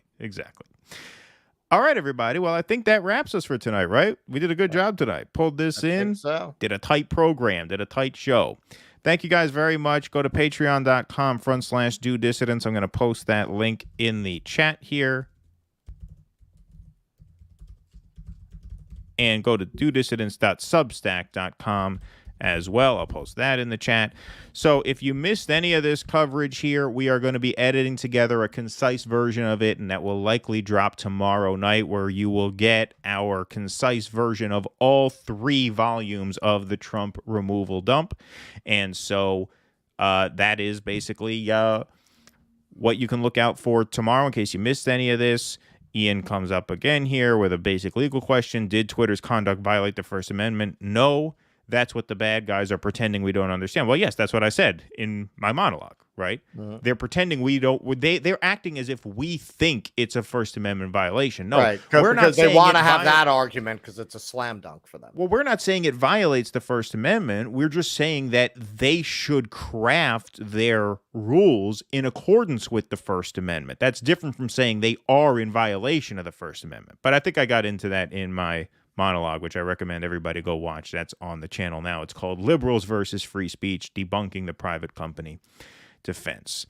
All right, everybody. Well, I think that wraps us for tonight, right? We did a good job tonight. Pulled this in. Did a tight program. Did a tight show. Thank you guys very much. Go to patreon.com/do dissidents. I'm going to post that link in the chat here. And go to dodissidents.substack.com as well. I'll post that in the chat. So if you missed any of this coverage here, we are going to be editing together a concise version of it, and that will likely drop tomorrow night, where you will get our concise version of all 3 volumes of the Trump removal dump. And so that is basically what you can look out for tomorrow in case you missed any of this. Ian comes up again here with a basic legal question. Did Twitter's conduct violate the First Amendment? No. That's what the bad guys are pretending we don't understand. Well, yes, that's what I said in my monologue, right? They're pretending we don't. They're acting as if we think it's a First Amendment violation. No, right. Because they want to have that argument because it's a slam dunk for them. Well, we're not saying it violates the First Amendment. We're just saying that they should craft their rules in accordance with the First Amendment. That's different from saying they are in violation of the First Amendment. But I think I got into that in my monologue, which I recommend everybody go watch. That's on the channel now. It's called Liberals versus Free Speech, Debunking the Private Company Defense.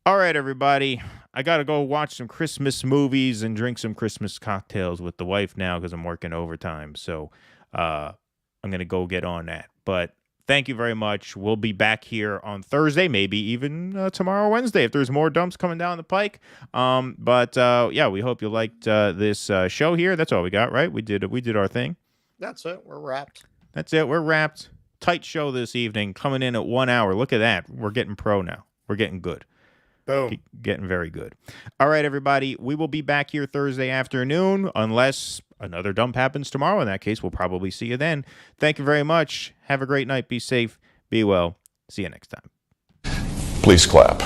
All right, everybody. I got to go watch some Christmas movies and drink some Christmas cocktails with the wife now because I'm working overtime. So I'm going to go get on that. But thank you very much. We'll be back here on Thursday, maybe even tomorrow or Wednesday if there's more dumps coming down the pike. Yeah, we hope you liked this show here. That's all we got, right? We did our thing. That's it. We're wrapped. That's it. We're wrapped. Tight show this evening, coming in at 1 hour. Look at that. We're getting pro now. We're getting good. Boom. Getting very good. All right, everybody. We will be back here Thursday afternoon unless another dump happens tomorrow. In that case, we'll probably see you then. Thank you very much. Have a great night. Be safe. Be well. See you next time. Please clap.